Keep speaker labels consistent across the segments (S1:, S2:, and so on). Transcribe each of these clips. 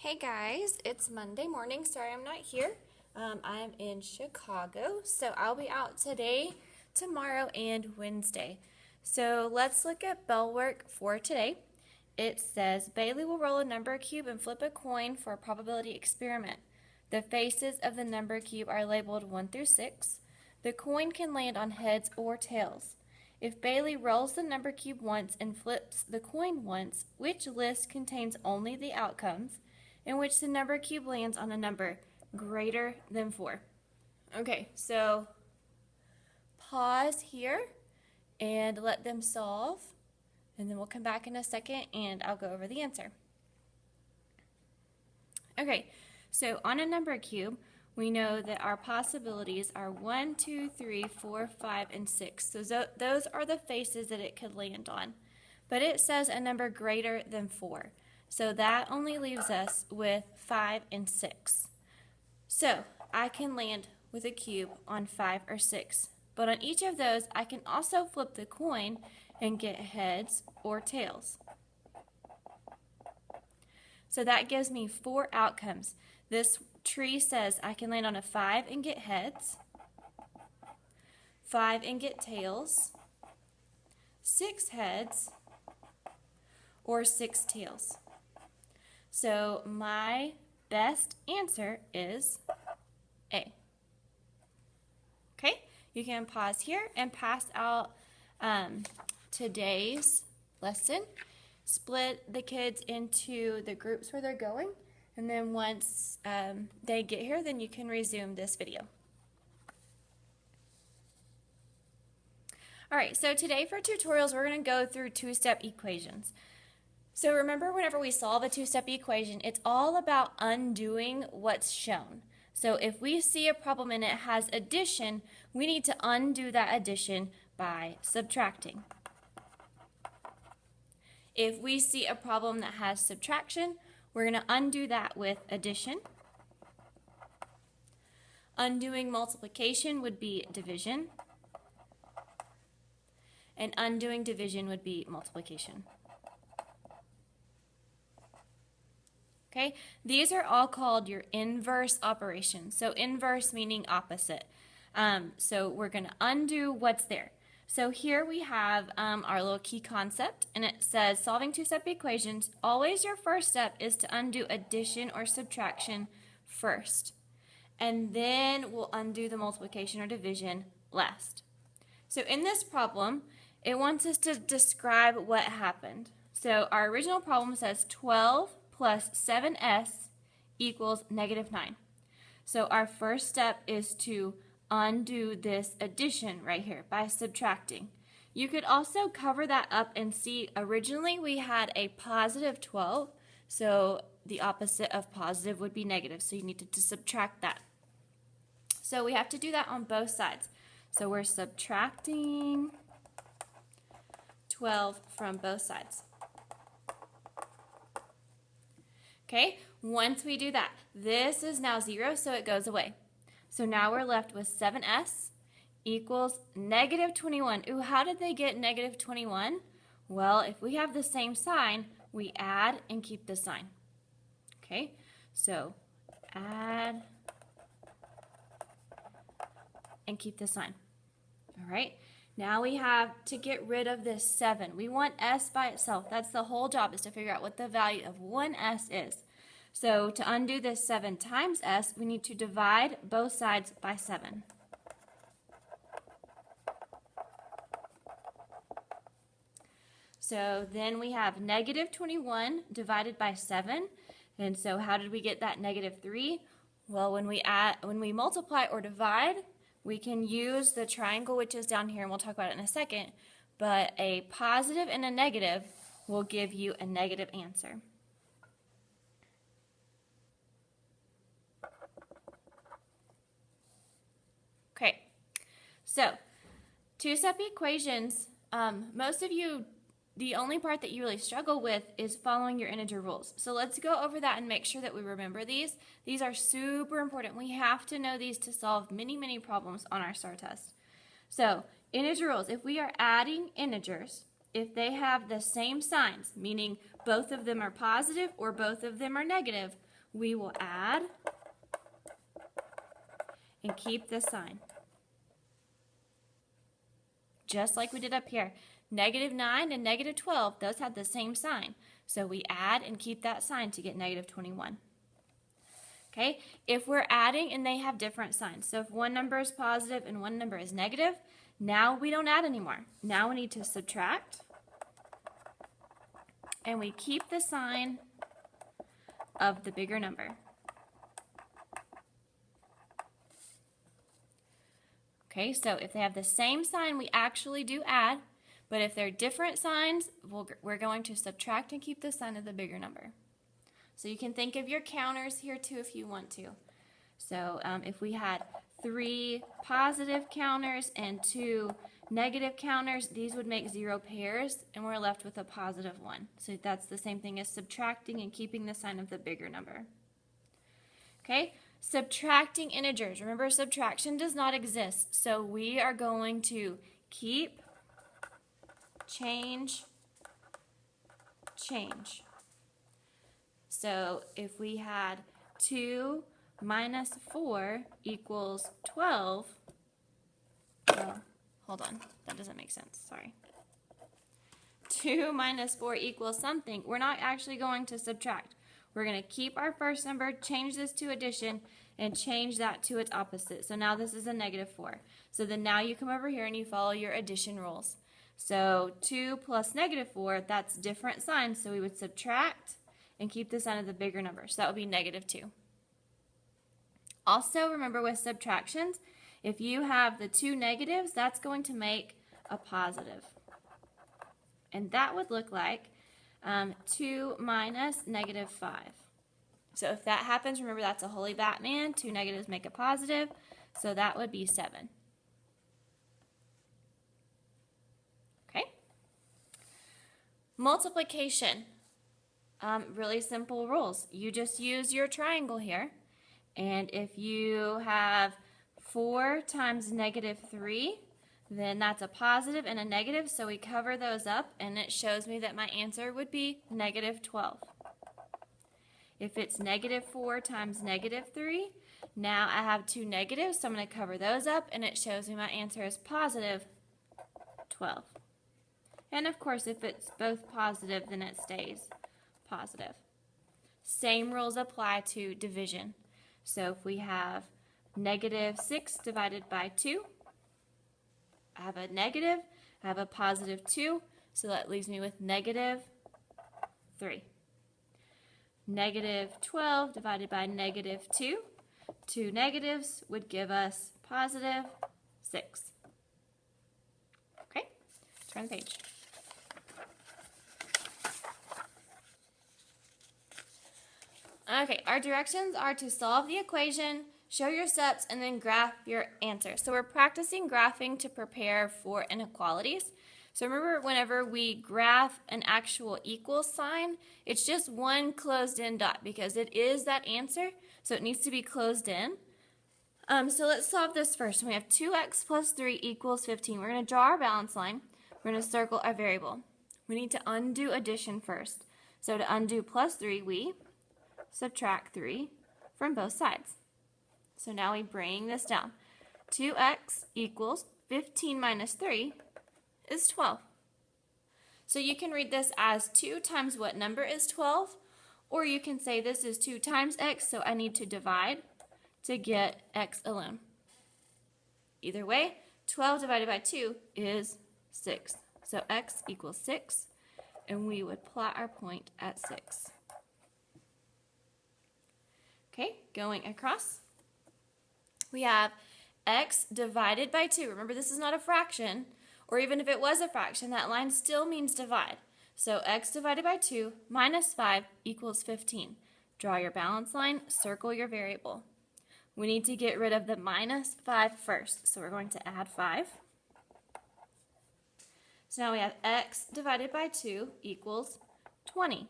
S1: Hey guys, it's Monday morning. Sorry I'm not here. I'm in Chicago, so I'll be out today, tomorrow, and Wednesday. So let's look at bell work for today. It says Bailey will roll a number cube and flip a coin for a probability experiment. The faces of the number cube are labeled 1 through 6. The coin can land on heads or tails. If Bailey rolls the number cube once and flips the coin once, which list contains only the outcomes, in which the number cube lands on a number greater than 4. Okay, so pause here and let them solve, and then we'll come back in a second and I'll go over the answer. Okay, so on a number cube, we know that our possibilities are 1, 2, 3, 4, 5, and 6. So those are the faces that it could land on. But it says a number greater than 4. So that only leaves us with 5 and 6. So I can land with a cube on 5 or 6. But on each of those, I can also flip the coin and get heads or tails. So that gives me 4 outcomes. This tree says I can land on a 5 and get heads, 5 and get tails, 6 heads, or 6 tails. So my best answer is A. Okay, you can pause here and pass out today's lesson. Split the kids into the groups where they're going, and then once they get here, then you can resume this video. All right, so today for tutorials, we're going to go through two-step equations. So remember, whenever we solve a two-step equation, it's all about undoing what's shown. So if we see a problem and it has addition, we need to undo that addition by subtracting. If we see a problem that has subtraction, we're going to undo that with addition. Undoing multiplication would be division. And undoing division would be multiplication. Okay, these are all called your inverse operations. So inverse meaning opposite. So we're going to undo what's there. So here we have our little key concept, and it says solving two-step equations, always your first step is to undo addition or subtraction first. And then we'll undo the multiplication or division last. So in this problem, it wants us to describe what happened. So our original problem says 12 plus 7s equals -9. So our first step is to undo this addition right here by subtracting. You could also cover that up and see originally we had a positive 12, so the opposite of positive would be negative, so you needed to subtract that. So we have to do that on both sides. So we're subtracting 12 from both sides. Okay, once we do that, this is now 0, so it goes away. So now we're left with 7s equals -21. Ooh, how did they get -21? Well, if we have the same sign, we add and keep the sign. Okay, so add and keep the sign. All right, now we have to get rid of this 7. We want s by itself. That's the whole job, is to figure out what the value of 1s is. So to undo this 7 times s, we need to divide both sides by 7. So then we have -21 divided by 7. And so how did we get that -3? Well, when we multiply or divide, we can use the triangle, which is down here, and we'll talk about it in a second. But a positive and a negative will give you a negative answer. Okay, so two-step equations, most of you, the only part that you really struggle with is following your integer rules. So let's go over that and make sure that we remember these. These are super important. We have to know these to solve many, many problems on our STAR test. So integer rules, if we are adding integers, if they have the same signs, meaning both of them are positive or both of them are negative, we will add and keep the sign. Just like we did up here. -9 and -12, those had the same sign. So we add and keep that sign to get -21. Okay, if we're adding and they have different signs, so if one number is positive and one number is negative, now we don't add anymore. Now we need to subtract, and we keep the sign of the bigger number. Okay, so if they have the same sign, we actually do add, but if they're different signs, we're going to subtract and keep the sign of the bigger number. So you can think of your counters here too if you want to. So if we had 3 positive counters and 2 negative counters, these would make 0 pairs, and we're left with a positive 1. So that's the same thing as subtracting and keeping the sign of the bigger number. Okay, subtracting integers. Remember, subtraction does not exist, so we are going to keep, change. So if we had 2 minus 4 equals 12, well, hold on, that doesn't make sense, sorry. 2 minus 4 equals something. We're not actually going to subtract. We're going to keep our first number, change this to addition, and change that to its opposite. So now this is a -4. So then now you come over here and you follow your addition rules. So 2 plus -4, that's different signs, so we would subtract and keep the sign of the bigger number. So that would be -2. Also, remember with subtractions, if you have the 2 negatives, that's going to make a positive. And that would look like 2 minus -5. So if that happens, remember that's a holy Batman. 2 negatives make a positive, so that would be 7. Okay? Multiplication. Really simple rules. You just use your triangle here, and if you have 4 times -3, then that's a positive and a negative, so we cover those up, and it shows me that my answer would be -12. If it's -4 times -3, now I have 2 negatives, so I'm going to cover those up, and it shows me my answer is positive 12. And of course, if it's both positive, then it stays positive. Same rules apply to division. So if we have -6 divided by 2, I have a negative, I have a +2, so that leaves me with -3. -12 divided by -2, 2 negatives would give us +6. Okay, turn the page. Okay, our directions are to solve the equation, show your steps, and then graph your answer. So we're practicing graphing to prepare for inequalities. So remember, whenever we graph an actual equal sign, it's just one closed-in dot because it is that answer, so it needs to be closed in. So let's solve this first. We have 2x plus 3 equals 15. We're going to draw our balance line. We're going to circle our variable. We need to undo addition first. So to undo +3, we subtract 3 from both sides. So now we bring this down. 2x equals 15 minus 3 is 12. So you can read this as 2 times what number is 12, or you can say this is 2 times x, so I need to divide to get x alone. Either way, 12 divided by 2 is 6. So x equals 6, and we would plot our point at 6. Okay, going across, we have x divided by 2. Remember, this is not a fraction, or even if it was a fraction, that line still means divide. So x divided by 2 minus 5 equals 15. Draw your balance line, circle your variable. We need to get rid of the -5 first, so we're going to add 5. So now we have x divided by 2 equals 20.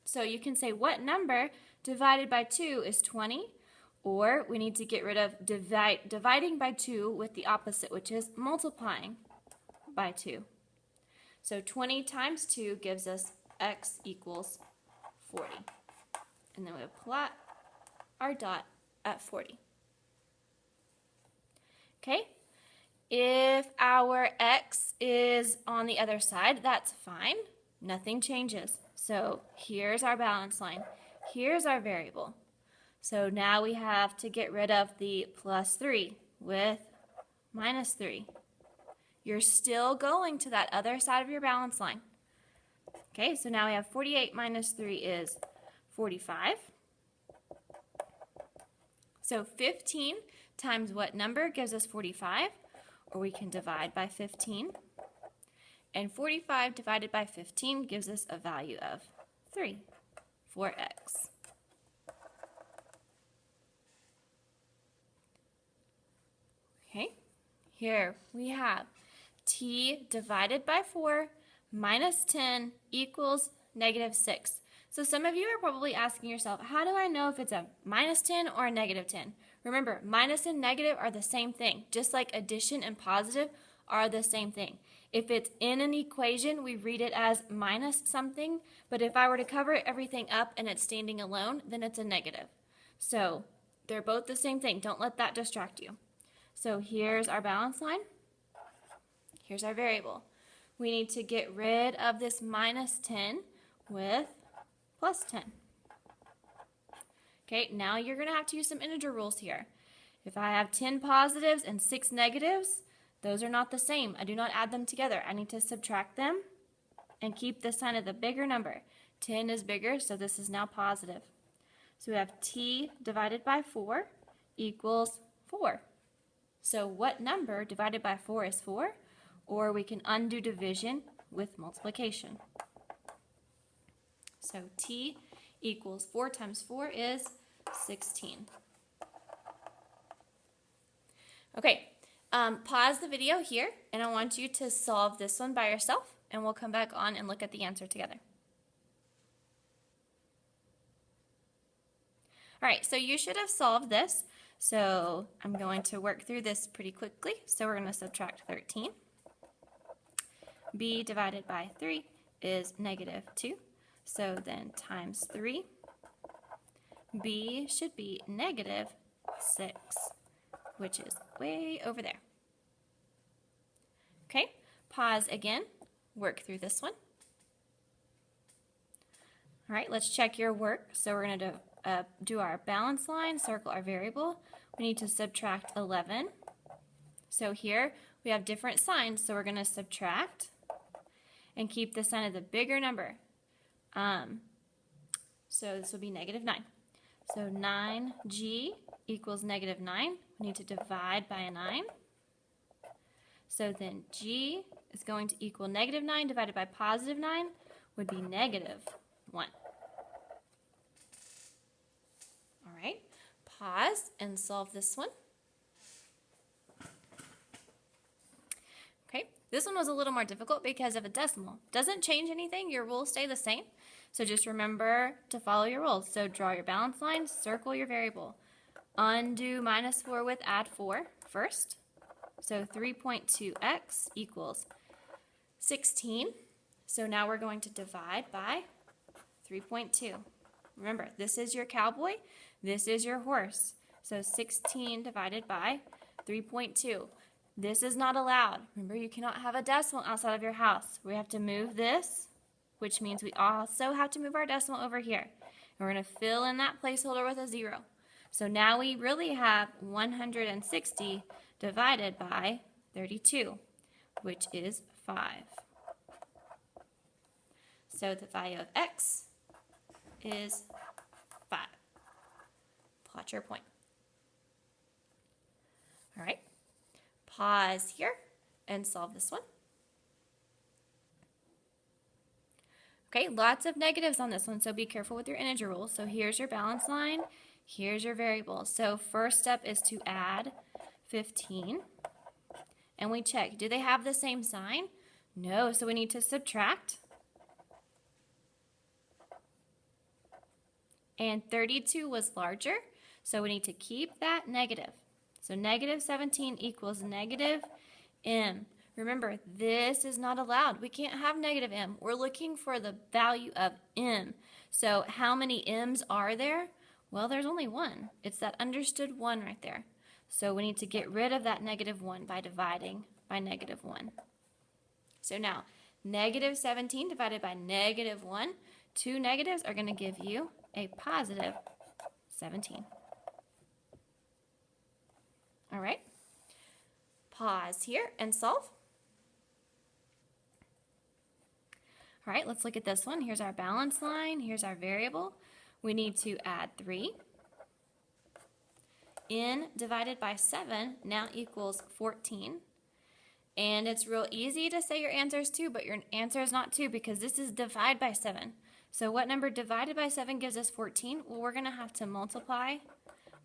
S1: So you can say what number divided by 2 is 20, or we need to get rid of dividing by 2 with the opposite, which is multiplying by 2. So 20 times 2 gives us x equals 40. and then we plot our dot at 40. Okay, if our x is on the other side, that's fine. Nothing changes. So here's our balance line. Here's our variable. So now we have to get rid of the plus 3 with minus 3. You're still going to that other side of your balance line. Okay, so now we have 48 minus 3 is 45. So 15 times what number gives us 45? Or we can divide by 15. And 45 divided by 15 gives us a value of 3 for x. Okay, here we have t divided by 4 minus 10 equals negative 6. So some of you are probably asking yourself, how do I know if it's a minus 10 or a negative 10? Remember, minus and negative are the same thing, just like addition and positive are the same thing. If it's in an equation, we read it as minus something, but if I were to cover everything up and it's standing alone, then it's a negative. So they're both the same thing. Don't let that distract you. So here's our balance line. Here's our variable. We need to get rid of this minus 10 with plus 10. Okay, now you're going to have to use some integer rules here. If I have 10 positives and 6 negatives, those are not the same. I do not add them together. I need to subtract them and keep the sign of the bigger number. 10 is bigger, so this is now positive. So we have t divided by 4 equals 4. So what number divided by 4 is 4? Or we can undo division with multiplication. So t equals 4 times 4 is 16. Okay, pause the video here, and I want you to solve this one by yourself, and we'll come back on and look at the answer together. All right, so you should have solved this. So I'm going to work through this pretty quickly. So we're going to subtract 13. b divided by 3 is negative 2. So then times 3. b should be negative 6, which is way over there. Okay, pause again, work through this one. All right, let's check your work. So we're going to do our balance line, circle our variable. We need to subtract 11. So here we have different signs, so we're going to subtract and keep the sign of the bigger number. So this will be negative 9. So 9g equals negative 9. We need to divide by a 9. So then g is going to equal negative 9 divided by positive 9 would be negative 1. All right, pause and solve this one. Okay, this one was a little more difficult because of a decimal. Doesn't change anything, your rules stay the same. So just remember to follow your rules. So draw your balance line, circle your variable. Undo minus 4 with add 4 first. So 3.2x equals 16. So now we're going to divide by 3.2. Remember, this is your cowboy, this is your horse. So 16 divided by 3.2. This is not allowed. Remember, you cannot have a decimal outside of your house. We have to move this, which means we also have to move our decimal over here. And we're going to fill in that placeholder with a 0. So now we really have 160 divided by 32, which is 5. So the value of x is 5. Plot your point. All right, pause here and solve this one. Okay, lots of negatives on this one, so be careful with your integer rules. So here's your balance line, here's your variable. So first step is to add 15. And we check, do they have the same sign? No, so we need to subtract. And 32 was larger, so we need to keep that negative. So negative 17 equals negative m. Remember, this is not allowed. We can't have negative m. We're looking for the value of m. So how many m's are there? Well, there's only one. It's that understood 1 right there. So we need to get rid of that negative 1 by dividing by negative 1. So now, negative 17 divided by negative 1, two negatives are going to give you a positive 17. All right, pause here and solve. All right, let's look at this one. Here's our balance line. Here's our variable. We need to add 3. N divided by 7 now equals 14. And it's real easy to say your answer is 2, but your answer is not 2 because this is divide by 7. So what number divided by 7 gives us 14? Well, we're going to have to multiply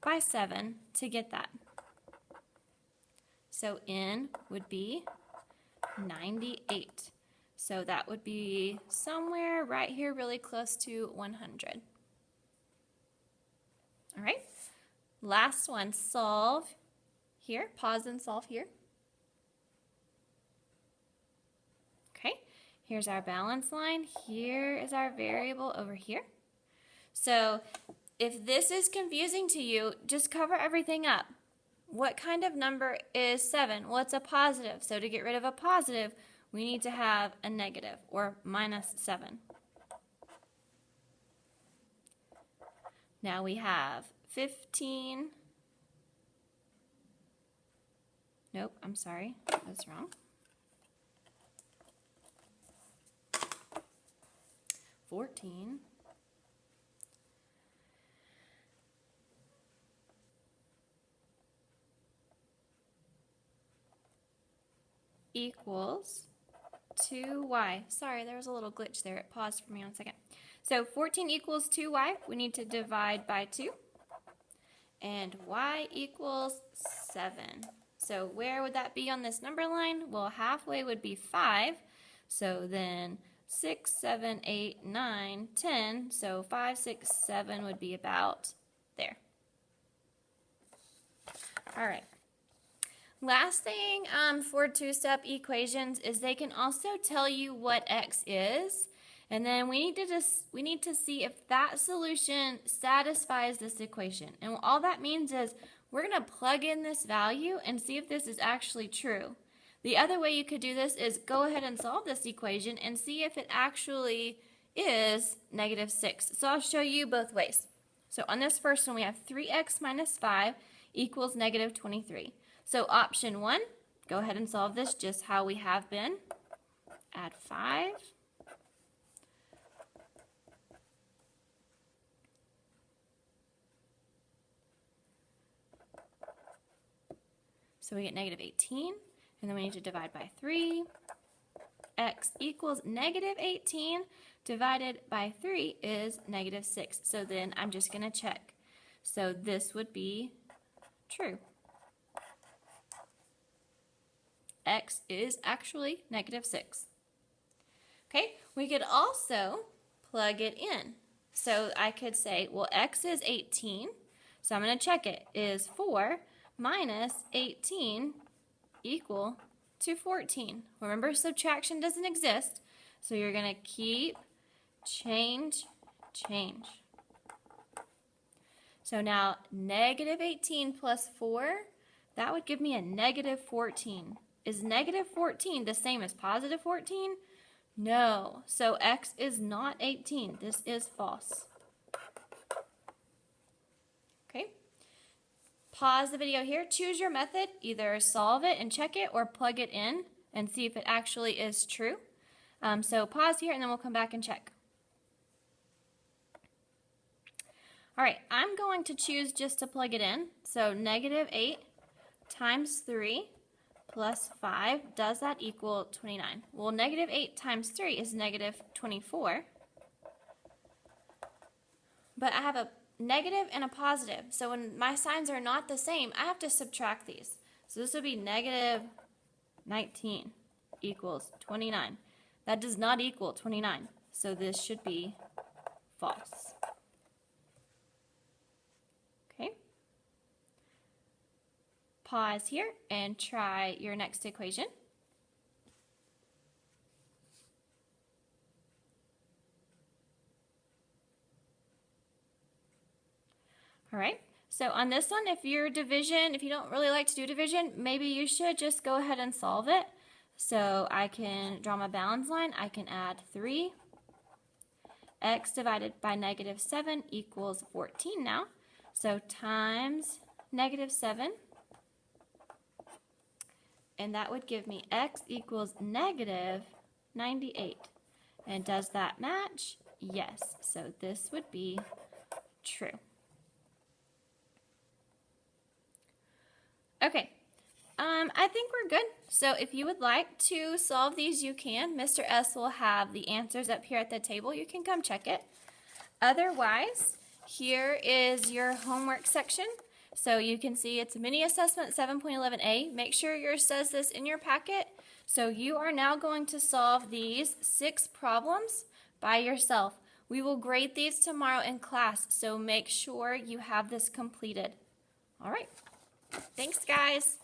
S1: by 7 to get that. So N would be 98. So that would be somewhere right here really close to 100. All right, last one, solve here. Pause and solve here. Okay, here's our balance line. Here is our variable over here. So if this is confusing to you, just cover everything up. What kind of number is 7? Well, it's a positive. So to get rid of a positive, we need to have a negative, or minus 7. Now we have 15. Nope, I'm sorry, that's wrong. 14. Equals 2y. Sorry, there was a little glitch there. It paused for me on a second. So 14 equals 2y. We need to divide by 2. And y equals 7. So where would that be on this number line? Well, halfway would be 5. So then 6, 7, 8, 9, 10. So 5, 6, 7 would be about there. All right. Last thing for two-step equations is they can also tell you what x is, and then we need to see if that solution satisfies this equation. And all that means is we're going to plug in this value and see if this is actually true. The other way you could do this is go ahead and solve this equation and see if it actually is -6. So I'll show you both ways. So on this first one, we have 3x minus 5 equals -23. So option 1, go ahead and solve this just how we have been. Add 5. So we get -18, and then we need to divide by 3. X equals -18 divided by 3 is -6. So then I'm just going to check. So this would be true. X is actually -6. Okay, we could also plug it in. So I could say, well, X is 18, so I'm going to check it. Is 4 minus 18 equal to 14? Remember, subtraction doesn't exist, so you're going to keep, change. So now -18 plus 4, that would give me a -14. Is -14 the same as +14? No. So X is not 18. This is false. Okay. Pause the video here. Choose your method. Either solve it and check it or plug it in and see if it actually is true. So pause here and then we'll come back and check. All right. I'm going to choose just to plug it in. So -8 times 3 plus 5, does that equal 29? Well, -8 times 3 is -24. But I have a negative and a positive. So when my signs are not the same, I have to subtract these. So this would be -19 equals 29. That does not equal 29. So this should be false. Okay. Pause here and try your next equation. All right. So on this one, if you don't really like to do division, maybe you should just go ahead and solve it. So I can draw my balance line. I can add 3. X divided by -7 equals 14 now. So times -7. And that would give me X equals -98. And does that match? Yes. So this would be true. Okay, I think we're good. So if you would like to solve these, you can. Mr. S will have the answers up here at the table. You can come check it. Otherwise, here is your homework section. So you can see it's mini assessment 7.11a. Make sure yours says this in your packet. So you are now going to solve these 6 problems by yourself. We will grade these tomorrow in class, so make sure you have this completed. All right. Thanks, guys.